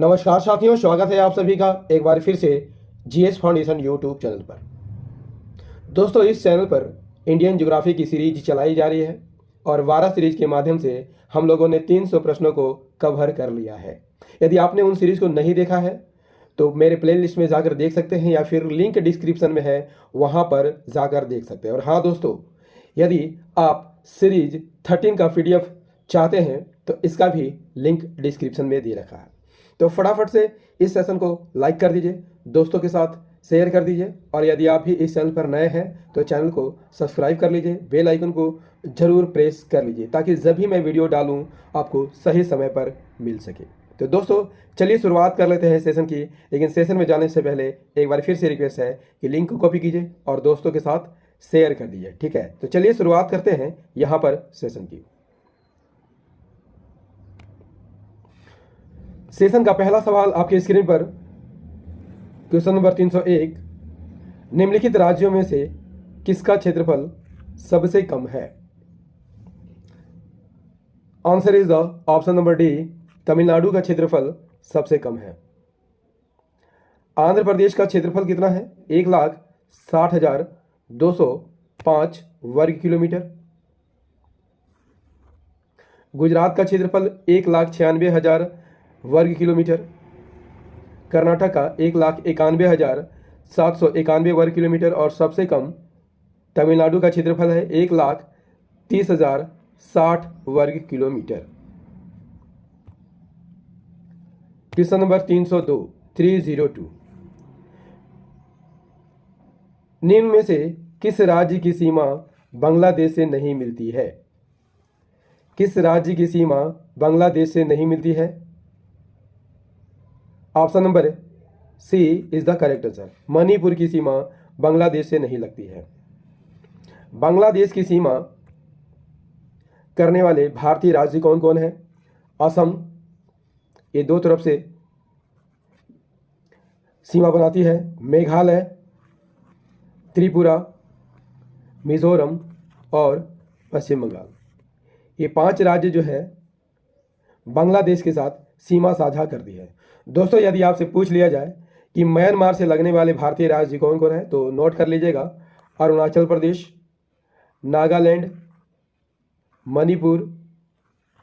नमस्कार साथियों, स्वागत है आप सभी का एक बार फिर से जीएस फाउंडेशन यूट्यूब चैनल पर। दोस्तों, इस चैनल पर इंडियन ज्योग्राफी की सीरीज चलाई जा रही है और 12 सीरीज के माध्यम से हम लोगों ने 300 प्रश्नों को कवर कर लिया है। यदि आपने उन सीरीज को नहीं देखा है तो मेरे प्लेलिस्ट में जाकर देख सकते हैं या फिर लिंक डिस्क्रिप्शन में है, वहाँ पर जाकर देख सकते हैं। और हाँ दोस्तों, यदि आप सीरीज 13 का PDF चाहते हैं तो इसका भी लिंक डिस्क्रिप्शन में दे रखा है। तो फटाफट से इस सेशन को लाइक कर दीजिए, दोस्तों के साथ शेयर कर दीजिए और यदि आप भी इस चैनल पर नए हैं तो चैनल को सब्सक्राइब कर लीजिए, बेल आइकन को ज़रूर प्रेस कर लीजिए ताकि जब भी मैं वीडियो डालूं आपको सही समय पर मिल सके। तो दोस्तों, चलिए शुरुआत कर लेते हैं सेशन की। लेकिन सेशन में जाने से पहले एक बार फिर से रिक्वेस्ट है कि लिंक को कॉपी कीजिए और दोस्तों के साथ शेयर कर दीजिए, ठीक है। तो चलिए शुरुआत करते हैं यहाँ पर सेशन की। सेशन का पहला सवाल आपके स्क्रीन पर, क्वेश्चन नंबर 301, निम्नलिखित राज्यों में से किसका क्षेत्रफल सबसे कम है? Answer is the option number D, Tamil Nadu का क्षेत्रफल सबसे कम है। आंध्र प्रदेश का क्षेत्रफल कितना है? 1,60,205 वर्ग किलोमीटर। गुजरात का क्षेत्रफल 1,96,000 वर्ग किलोमीटर। कर्नाटक का 1,91,791 वर्ग किलोमीटर और सबसे कम तमिलनाडु का क्षेत्रफल है 1,30,060 वर्ग किलोमीटर। क्वेश्चन नंबर 302 निम्न में से किस राज्य की सीमा बांग्लादेश से नहीं मिलती है? किस राज्य की सीमा बांग्लादेश से नहीं मिलती है? Option number C is the correct answer. Manipur की सीमा बांग्लादेश से नहीं लगती है। बांग्लादेश की सीमा करने वाले भारतीय राज्य कौन कौन है? असम, ये दो तरफ से सीमा बनाती है। मेघालय, त्रिपुरा, मिजोरम और पश्चिम बंगाल, ये 5 राज्य जो है बांग्लादेश के साथ सीमा साझा करती है। दोस्तों, यदि आपसे पूछ लिया जाए कि म्यांमार से लगने वाले भारतीय राज्य कौन कौन है तो नोट कर लीजिएगा। अरुणाचल प्रदेश, नागालैंड, मणिपुर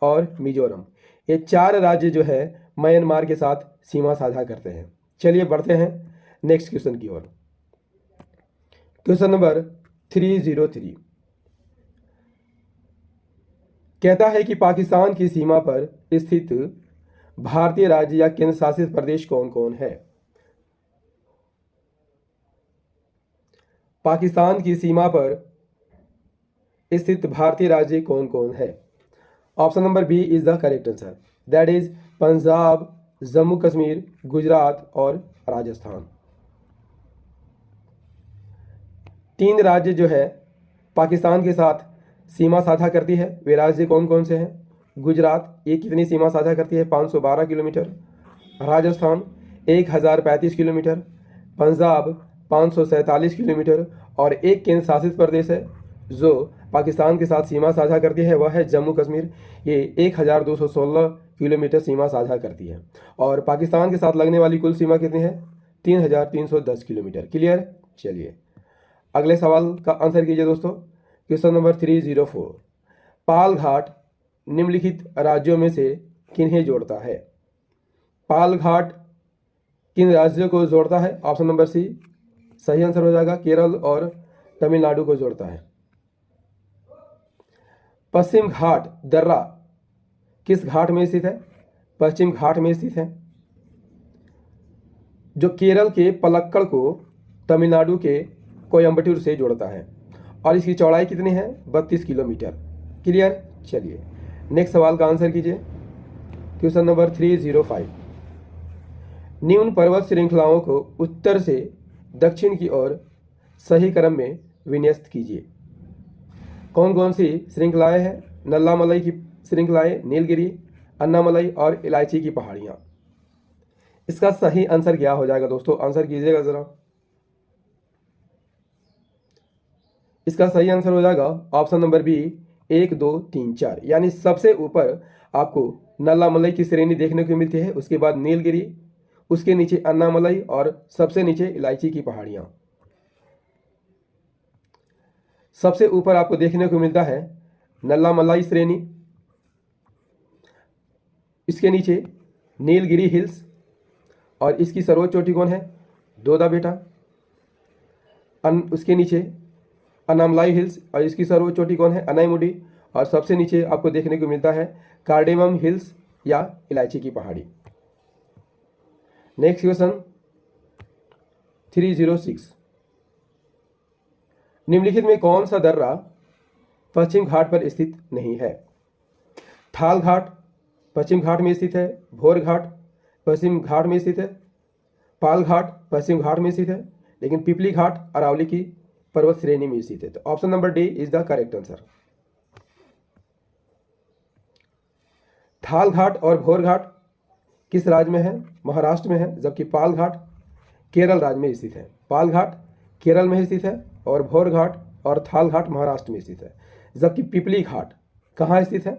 और मिजोरम, ये 4 राज्य जो है म्यांमार के साथ सीमा साझा करते हैं। चलिए बढ़ते हैं नेक्स्ट क्वेश्चन की ओर। क्वेश्चन नंबर 303 कहता है कि पाकिस्तान की सीमा पर स्थित भारतीय राज्य या केंद्र शासित प्रदेश कौन कौन है? पाकिस्तान की सीमा पर स्थित भारतीय राज्य कौन कौन है? Option number B is the correct answer, that is Punjab, Jammu Kashmir, Gujarat और राजस्थान। 3 राज्य जो है पाकिस्तान के साथ सीमा साझा करती है, वे राज्य कौन कौन से हैं? गुजरात, ये कितनी सीमा साझा करती है? 512 kilometre. Rajasthan 1035 kilometre. Punjab 547 kilometre और एक केंद्र शासित प्रदेश है जो पाकिस्तान के साथ सीमा साझा करती है, वह है जम्मू कश्मीर। ये 1216 किलोमीटर सीमा साझा करती है और पाकिस्तान के साथ लगने वाली कुल सीमा कितनी है? 3310 किलोमीटर। क्लियर? चलिए अगले सवाल का आंसर कीजिए दोस्तों। क्वेश्चन नंबर 304 पाल घाट निम्नलिखित राज्यों में से किन्हें जोड़ता है? पाल घाट किन राज्यों को जोड़ता है? ऑप्शन नंबर सी सही आंसर हो जाएगा, केरल और तमिलनाडु को जोड़ता है। पश्चिम घाट दर्रा किस घाट में स्थित है? पश्चिम घाट में स्थित है, जो केरल के पलक्कड़ को तमिलनाडु के कोयम्बटूर से जोड़ता है और इसकी चौड़ाई कितनी है? 32 किलोमीटर। क्लियर? चलिए नेक्स्ट सवाल का आंसर कीजिए। क्वेश्चन नंबर 305 निम्न पर्वत श्रृंखलाओं को उत्तर से दक्षिण की ओर सही क्रम में विन्यस्त कीजिए। कौन कौन सी श्रृंखलाएं हैं? नल्लामलई की श्रृंखलाएं, नीलगिरी, अन्नामलई और इलायची की पहाड़ियां। इसका सही आंसर क्या हो जाएगा दोस्तों? आंसर कीजिएगा जरा। इसका सही आंसर हो जाएगा ऑप्शन नंबर बी 1 2 3 4, यानी सबसे ऊपर आपको नल्लामलई की श्रेणी देखने को मिलती है, उसके बाद नीलगिरी, उसके नीचे अन्नामलई और सबसे नीचे इलायची की पहाड़ियाँ। सबसे ऊपर आपको देखने को मिलता है नल्लामलई श्रेणी, इसके नीचे नीलगिरी हिल्स और इसकी सर्वोच्च चोटी कौन है? दोदा बेटा। उसके नीचे अनामलाई हिल्स और इसकी सर्वोच्च चोटी कौन है? अनाईमुडी। और सबसे नीचे आपको देखने को मिलता है कार्डेमम हिल्स या इलायची की पहाड़ी। नेक्स्ट क्वेश्चन 306, निम्नलिखित में कौन सा दर्रा पश्चिम घाट पर स्थित नहीं है? थाल घाट पश्चिम घाट में स्थित है, भोर घाट पश्चिम घाट में स्थित है, पाल घाट पश्चिम घाट में स्थित है, लेकिन पिपली घाट अरावली की पर्वत श्रेणी में स्थित है। तो option number D is the correct answer. थाल घाट और भोर घाट किस राज्य में है? महाराष्ट्र में है, जबकि पाल घाट केरल राज्य में स्थित है। पाल घाट केरल में स्थित है और भोर घाट और थाल घाट महाराष्ट्र में स्थित है। जबकि पिपली घाट कहाँ स्थित है?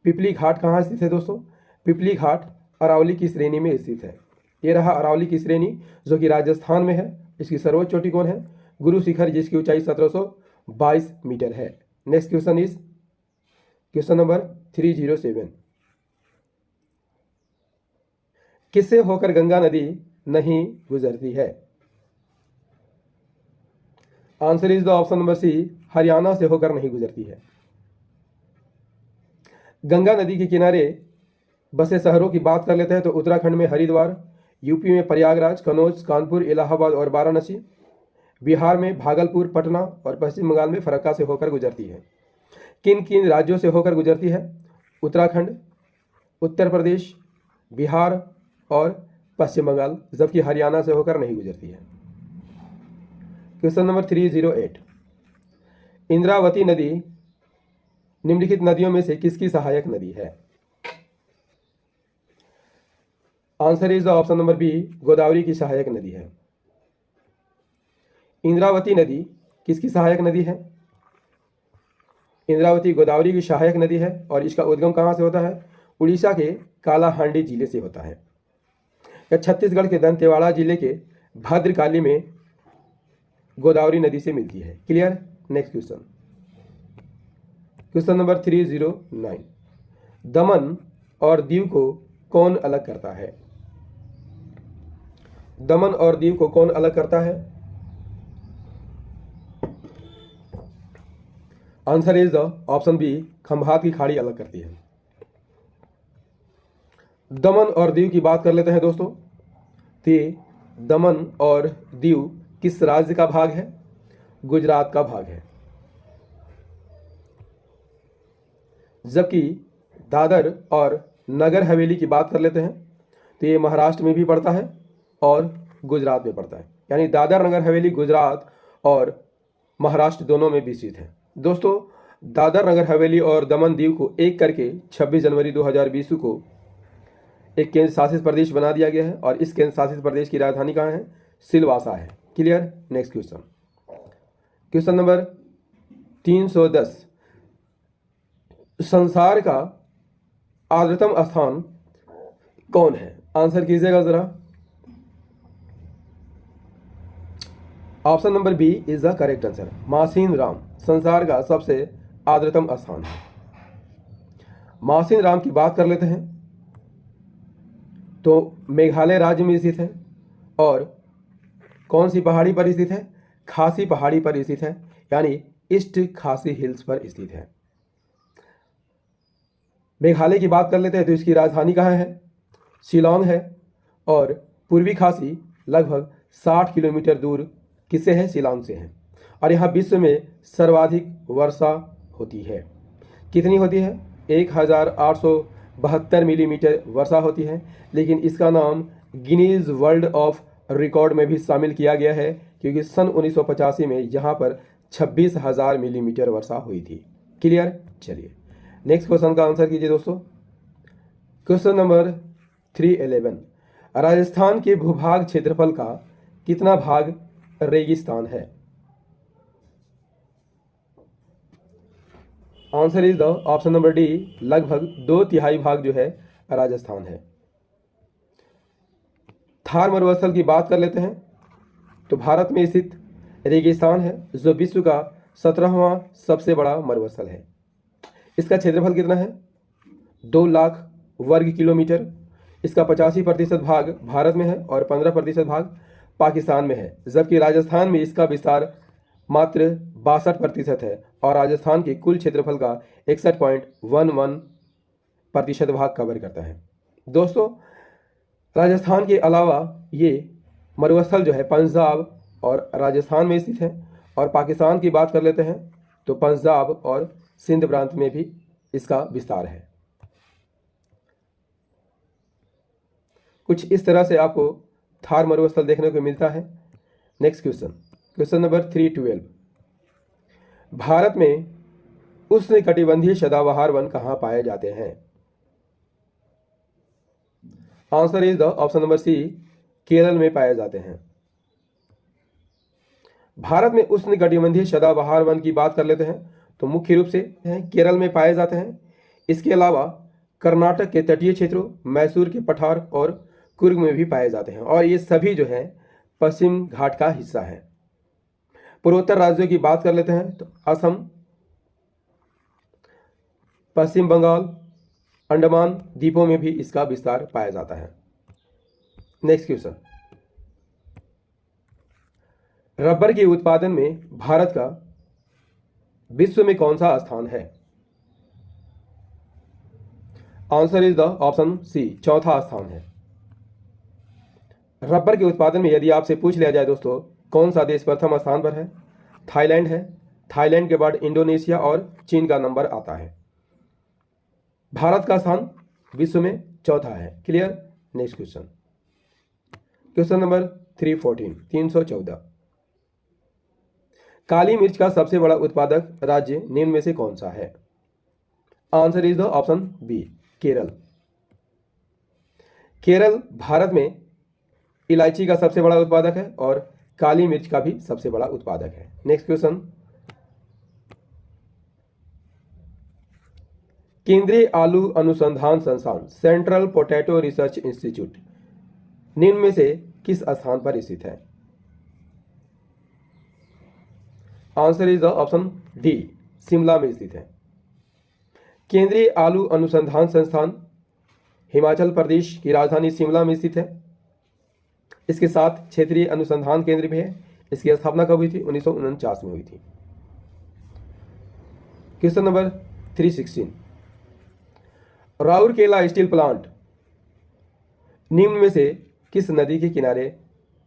पिपली घाट कहाँ स्थित है दोस्तों? पिपली घाट अरावली की श्रेणी में स्थित है। ये रहा अरावली की श्रेणी जो कि राजस्थान में है। इसकी सर्वोच्च चोटी कौन है? गुरु शिखर, जिसकी ऊंचाई 1722 मीटर है। Next question is question number 307, किससे होकर गंगा नदी नहीं गुजरती है? Answer is the option number C, Haryana से होकर नहीं गुजरती है। गंगा नदी के किनारे बसे शहरों की बात कर लेते हैं तो उत्तराखंड में हरिद्वार, यूपी में प्रयागराज, कनौज, कानपुर, इलाहाबाद और वाराणसी, बिहार में भागलपुर, पटना और पश्चिम बंगाल में फरक्का से होकर गुजरती है। किन किन राज्यों से होकर गुजरती है? उत्तराखंड, उत्तर प्रदेश, बिहार और पश्चिम बंगाल, जबकि हरियाणा से होकर नहीं गुजरती है। क्वेश्चन नंबर 308, इंद्रावती नदी निम्नलिखित नदियों में से किसकी सहायक नदी है? Answer is the option number B, Godavari की सहायक नदी है। इंद्रावती नदी किसकी सहायक नदी है? इंद्रावती गोदावरी की सहायक नदी है और इसका उद्गम कहाँ से होता है? उड़ीसा के कालाहांडी जिले से होता है। यह छत्तीसगढ़ के दंतेवाड़ा जिले के भद्रकाली में गोदावरी नदी से मिलती है। Clear? Next question, question number 309, दमन और दीव को कौन अलग करता है? दमन और दीव को कौन अलग करता है? Answer is the option B, Khambhat की खाड़ी अलग करती है। दमन और दीव की बात कर लेते हैं दोस्तों। तो दमन और दीव किस राज्य का भाग है? गुजरात का भाग है। जबकि दादर और नगर हवेली की बात कर लेते हैं तो ये महाराष्ट्र में भी पड़ता है और गुजरात में पड़ता है। यानी दादर नगर हवेली गुजरात और महाराष्ट्र दोनों में भी स्थित है। दोस्तों, दादर नगर हवेली और दमन दीव को एक करके 26 जनवरी 2020 को एक केंद्र शासित प्रदेश बना दिया गया है और इस केंद्र शासित प्रदेश की राजधानी कहाँ है? सिलवासा है। Clear? Next question, question number 310, संसार का आर्द्रतम स्थान कौन है? आंसर कीजिएगा जरा। Option number B is the correct answer. Mawsynram संसार का सबसे आर्द्रतम स्थान है। मासिन राम की बात कर लेते हैं तो मेघालय राज्य में स्थित है और कौन सी पहाड़ी पर स्थित है? खासी पहाड़ी पर स्थित है, यानी ईस्ट खासी हिल्स पर स्थित है। मेघालय की बात कर लेते हैं तो इसकी राजधानी कहाँ है? शिलोंग है और पूर्वी खासी लगभग 60 किलोमीटर दूर किससे है? शिलोंग से है। और यहाँ विश्व में सर्वाधिक वर्षा होती है। कितनी होती है? 1872 मिलीमीटर वर्षा होती है। लेकिन इसका नाम गिनीज वर्ल्ड ऑफ रिकॉर्ड में भी शामिल किया गया है क्योंकि सन 1985 में यहाँ पर 26,000 मिलीमीटर वर्षा हुई थी। क्लियर? चलिए नेक्स्ट क्वेश्चन का आंसर कीजिए दोस्तों। क्वेश्चन नंबर 311, राजस्थान के भूभाग क्षेत्रफल का कितना भाग रेगिस्तान है? Answer is the option number D, लगभग 2/3 भाग जो है राजस्थान है। थार मरुस्थल की बात कर लेते हैं तो भारत में स्थित रेगिस्तान है जो विश्व का 17वां सबसे बड़ा मरुस्थल है। इसका क्षेत्रफल कितना है? 2 लाख वर्ग किलोमीटर। इसका 85% भाग भारत में है और 15% भाग पाकिस्तान में है, जबकि राजस्थान में इसका विस्तार मात्र 62% है और राजस्थान के कुल क्षेत्रफल का 61.11% भाग कवर करता है। दोस्तों, राजस्थान के अलावा ये मरुस्थल जो है पंजाब और राजस्थान में स्थित है, और पाकिस्तान की बात कर लेते हैं तो पंजाब और सिंध प्रांत में भी इसका विस्तार है। कुछ इस तरह से आपको थार मरुस्थल देखने को मिलता है। नेक्स्ट क्वेश्चन नंबर 312, भारत में उष्णकटिबंधीय सदाबहार वन कहाँ पाए जाते हैं? Answer is the option number C, Kerala में पाए जाते हैं। भारत में उष्णकटिबंधीय सदाबहार वन की बात कर लेते हैं तो मुख्य रूप से केरल में पाए जाते हैं। इसके अलावा कर्नाटक के तटीय क्षेत्रों, मैसूर के पठार और कुर्ग में भी पाए जाते हैं, और ये सभी जो है पश्चिम घाट का हिस्सा है। पूर्वोत्तर राज्यों की बात कर लेते हैं तो असम, पश्चिम बंगाल, अंडमान द्वीपों में भी इसका विस्तार पाया जाता है। नेक्स्ट क्वेश्चन, रबर के उत्पादन में भारत का विश्व में कौन सा स्थान है? Answer is the option C, चौथा स्थान है। रबर के उत्पादन में यदि आपसे पूछ लिया जाए दोस्तों कौन सा देश प्रथम स्थान पर है, थाईलैंड है। थाईलैंड के बाद इंडोनेशिया और चीन का नंबर आता है। भारत का स्थान विश्व में चौथा है। क्लियर? नेक्स्ट क्वेश्चन नंबर 314, काली मिर्च का सबसे बड़ा उत्पादक राज्य निम्न में से कौन सा है? Answer is the option B, Kerala. Kerala Bharat में इलायची का सबसे बड़ा उत्पादक है और काली मिर्च का भी सबसे बड़ा उत्पादक है। नेक्स्ट क्वेश्चन, केंद्रीय आलू अनुसंधान संस्थान, सेंट्रल पोटैटो रिसर्च इंस्टीट्यूट निम्न में से किस स्थान पर स्थित है? Answer is the option D, Shimla में स्थित है। केंद्रीय आलू अनुसंधान संस्थान हिमाचल प्रदेश की राजधानी शिमला में स्थित है। इसके साथ क्षेत्रीय अनुसंधान केंद्र भी है। इसकी स्थापना कब हुई थी? 1949 में हुई थी। Question number 316, Rourkela steel plant निम्न में से किस नदी के किनारे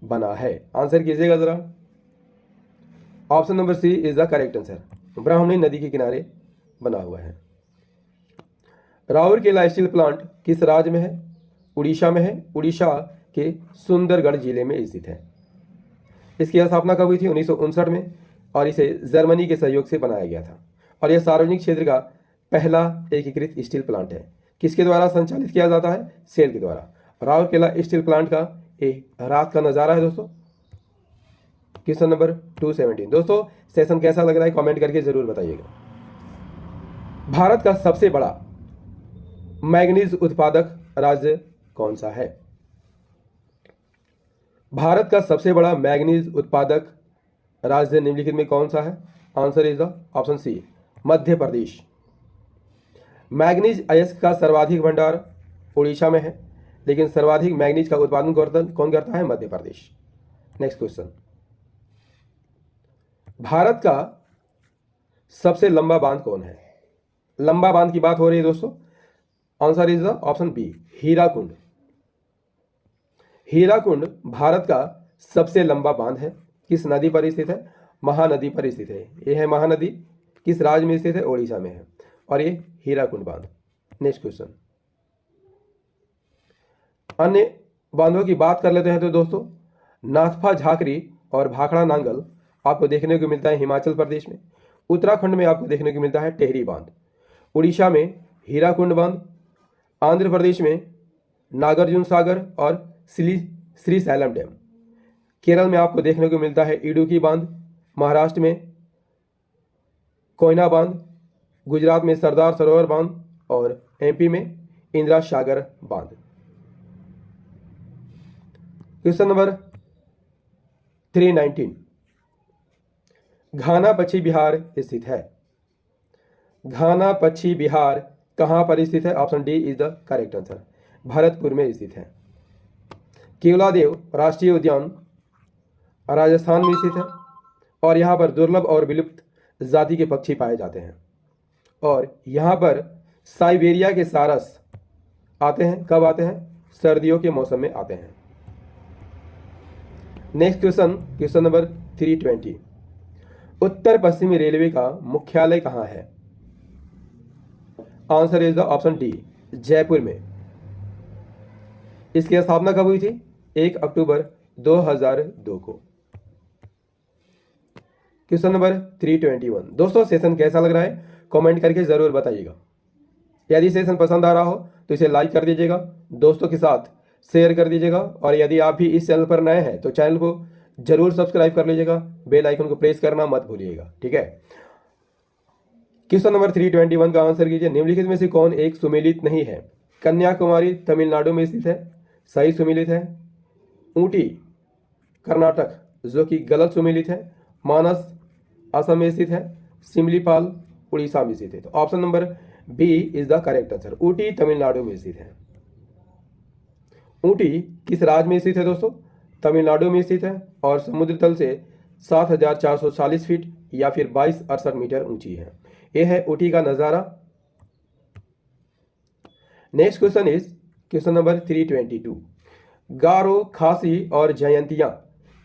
बना है? आंसर कीजिएगा जरा। Option number C is the correct answer, Brahmani नदी के किनारे बना हुआ है। राउरकेला स्टील प्लांट किस राज्य में है? उड़ीसा में है। उड़ीसा के सुंदरगढ़ जिले में स्थित है। इसकी स्थापना कब हुई थी? 1959 में, और इसे जर्मनी के सहयोग से बनाया गया था, और यह सार्वजनिक क्षेत्र का पहला एकीकृत स्टील प्लांट है। किसके द्वारा संचालित किया जाता है? सेल के द्वारा। राउरकेला स्टील प्लांट का एक रात का नज़ारा है दोस्तों। क्वेश्चन नंबर 217, दोस्तों सेशन कैसा लग रहा है कमेंट करके जरूर बताइएगा। भारत का सबसे बड़ा मैग्नीज उत्पादक राज्य कौन सा है? भारत का सबसे बड़ा मैग्नीज उत्पादक राज्य निम्नलिखित में कौन सा है? Answer is the option C, Madhya Pradesh. Manganese अयस्क का सर्वाधिक भंडार उड़ीसा में है, लेकिन सर्वाधिक मैग्नीज का उत्पादन कौन करता है? मध्य प्रदेश। नेक्स्ट क्वेश्चन, भारत का सबसे लंबा बांध कौन है? लंबा बांध की बात हो रही है दोस्तों। Answer is the option B, Hirakud. Hirakud Bharat का सबसे लंबा बांध है। किस नदी पर स्थित है? महानदी पर स्थित है। यह है महानदी। किस राज्य में स्थित है? ओडिशा में है, और ये हीराकुंड बांध। नेक्स्ट क्वेश्चन, अन्य बांधों की बात कर लेते हैं तो दोस्तों नाथपा झाकरी और भाखड़ा नांगल आपको देखने को मिलता है हिमाचल प्रदेश में। उत्तराखंड में आपको देखने को मिलता है टेहरी बांध। उड़ीसा में हीराकुंड बांध। आंध्र प्रदेश में नागार्जुन सागर और श्रीशैलम डैम। केरल में आपको देखने को मिलता है इडुक्की बांध। महाराष्ट्र में कोयना बांध। गुजरात में सरदार सरोवर बांध और एमपी में इंदिरा सागर बांध। क्वेश्चन नंबर 319, घाना पश्चिम बिहार स्थित है। घाना पश्चिम बिहार कहां पर स्थित है? Option D is the correct answer, Bharatpur में स्थित है। केवलादेव राष्ट्रीय उद्यान राजस्थान में स्थित है और यहाँ पर दुर्लभ और विलुप्त जाति के पक्षी पाए जाते हैं। और यहाँ पर साइबेरिया के सारस आते हैं। कब आते हैं? सर्दियों के मौसम में आते हैं। नेक्स्ट क्वेश्चन, क्वेश्चन नंबर 320, उत्तर पश्चिमी रेलवे का मुख्यालय कहाँ है? Answer is the option D, Jaipur में। इसकी स्थापना कब हुई थी? 1 अक्टूबर 2002 को। क्वेश्चन नंबर 321, दोस्तों सेशन कैसा लग रहा है कमेंट करके जरूर बताइएगा। यदि सेशन पसंद आ रहा हो तो इसे लाइक कर दीजिएगा, दोस्तों के साथ शेयर कर दीजिएगा और यदि आप भी इस चैनल पर नए हैं तो चैनल को जरूर सब्सक्राइब कर लीजिएगा, बेल आइकन को प्रेस करना मत भूलिएगा। ठीक है, क्वेश्चन नंबर 321 का आंसर कीजिए, निम्नलिखित में से कौन एक सुमेलित नहीं है? कन्याकुमारी तमिलनाडु में स्थित है, सही सुमेलित है। ऊटी कर्नाटक जो कि गलत सुमेलित है। मानस असम में स्थित है। सिमलीपाल उड़ीसा में स्थित है। तो option number B is the correct answer, Ooty Tamil Nadu में स्थित है। ऊटी किस राज्य में स्थित है दोस्तों? तमिलनाडु में स्थित है और समुद्र तल से 7,440 फीट या फिर 2268 मीटर ऊंची है। यह है ऊटी का नज़ारा। Next question is question number 322, गारो, खासी और जयंतिया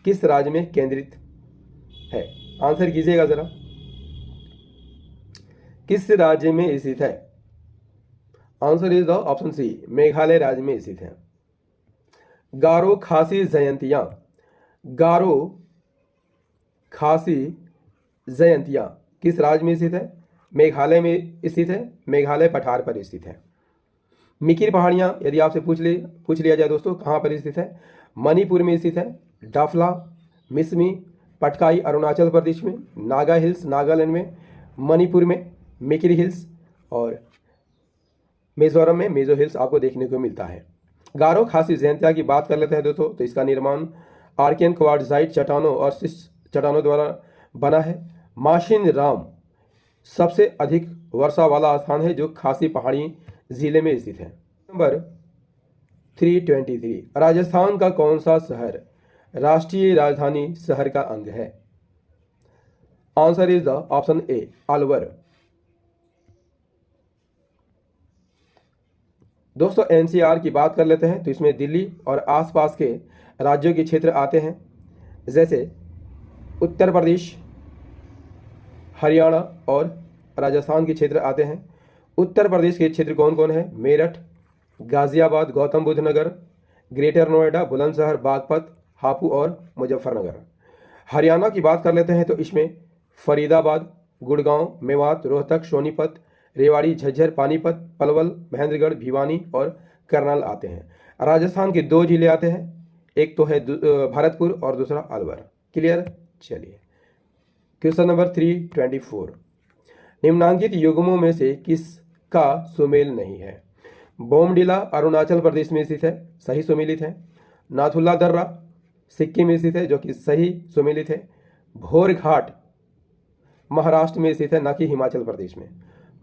किस राज्य में केंद्रित है? आंसर कीजिएगा जरा, किस राज्य में स्थित है? Answer is the option C, Meghalaya राज्य में स्थित है। गारो, खासी, जयंतिया, गारो, खासी, जयंतिया किस राज्य में स्थित है? मेघालय में स्थित है। मेघालय पठार पर स्थित है। मिकिर पहाड़ियां यदि आपसे पूछ लिया जाए दोस्तों कहाँ पर स्थित है? मणिपुर में स्थित है। डाफला, मिसमी, पटकाई अरुणाचल प्रदेश में। नागा हिल्स नागालैंड में। मणिपुर में मिकिर हिल्स और मिजोरम में मेजो हिल्स आपको देखने को मिलता है। गारो, खासी, जयंतिया की बात कर लेते हैं दोस्तों, तो इसका निर्माण आर्कियन क्वार्टजाइट चट्टानों और शिस्ट चट्टानों द्वारा बना है। माशिन राम सबसे अधिक वर्षा वाला स्थान है जो खासी पहाड़ी जिले में स्थित है। नंबर 323, राजस्थान का कौन सा शहर राष्ट्रीय राजधानी शहर का अंग है? आंसर इज द ऑप्शन ए, अलवर। दोस्तों एनसीआर की बात कर लेते हैं तो इसमें दिल्ली और आसपास के राज्यों के क्षेत्र आते हैं, जैसे उत्तर प्रदेश, हरियाणा और राजस्थान के क्षेत्र आते हैं। उत्तर प्रदेश के क्षेत्र कौन कौन है? मेरठ, गाजियाबाद, गौतम बुद्ध नगर, ग्रेटर नोएडा, बुलंदशहर, बागपत, हापू और मुजफ्फरनगर। हरियाणा की बात कर लेते हैं तो इसमें फरीदाबाद, गुड़गांव, मेवात, रोहतक, सोनीपत, रेवाड़ी, झज्जर, पानीपत, पलवल, महेंद्रगढ़, भिवानी और करनाल आते हैं। राजस्थान के 2 जिले आते हैं, एक तो है भरतपुर और दूसरा अलवर। क्लियर? चलिए क्वेश्चन नंबर 324, निम्नांकित युग्मों में से किसका सुमेल नहीं है? बोमडिला अरुणाचल प्रदेश में स्थित है, सही सुमेलित है। नाथुला दर्रा सिक्किम में स्थित है जो कि सही सुमेलित है। भोरघाट महाराष्ट्र में स्थित है, न कि हिमाचल प्रदेश में।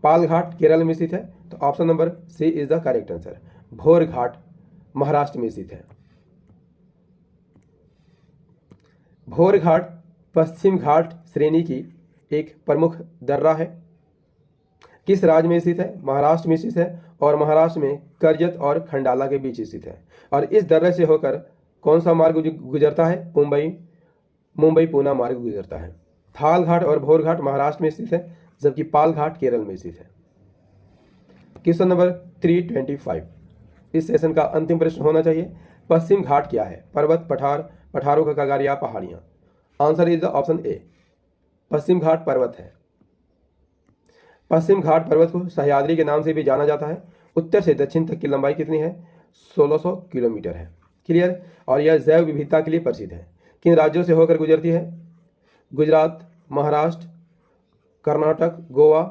पालघाट केरल में स्थित है, तो option number C is the correct answer, Bhorghat Maharashtra में स्थित है। भोरघाट पश्चिम घाट श्रेणी की एक प्रमुख दर्रा है। किस राज्य में स्थित है? महाराष्ट्र में स्थित है और महाराष्ट्र में कर्जत और खंडाला के बीच स्थित है। और इस दर्रे से होकर कौन सा मार्ग गुजरता है? मुंबई पूना मार्ग गुजरता है। थाल घाट और भोरघाट महाराष्ट्र में स्थित है, जबकि पालघाट केरल में स्थित है। क्वेश्चन नंबर 325, इस सेशन का अंतिम प्रश्न होना चाहिए, पश्चिम घाट क्या है? पर्वत, पठार, पठारों का कगार या पहाड़ियां? Answer is the option A, Paschim Ghat पर्वत है। पश्चिम घाट पर्वत को सह्याद्री के नाम से भी जाना जाता है। उत्तर से दक्षिण तक की लंबाई कितनी है? 1600 किलोमीटर है। क्लियर? और यह जैव विविधता के लिए प्रसिद्ध है। किन राज्यों से होकर गुजरती है? गुजरात, महाराष्ट्र, कर्नाटक, गोवा,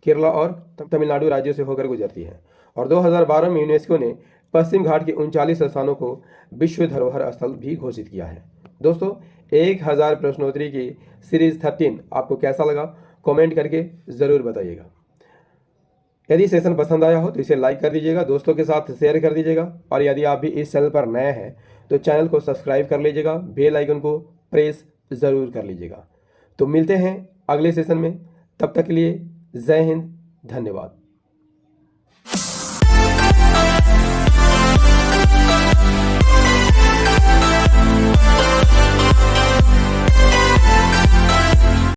केरला और तमिलनाडु राज्यों से होकर गुजरती है। और 2012 में यूनेस्को ने पश्चिम घाट के 39 स्थानों को विश्व धरोहर स्थल भी घोषित किया है। दोस्तों 1000 प्रश्नोत्तरी की सीरीज 13 आपको कैसा लगा कमेंट करके ज़रूर बताइएगा। यदि सेशन पसंद आया हो तो इसे लाइक कर दीजिएगा, दोस्तों के साथ शेयर कर दीजिएगा, और यदि आप भी इस चैनल पर नए हैं तो चैनल को सब्सक्राइब कर लीजिएगा, बेल आइकन को प्रेस ज़रूर कर लीजिएगा। तो मिलते हैं अगले सेशन में, तब तक के लिए जय हिंद, धन्यवाद।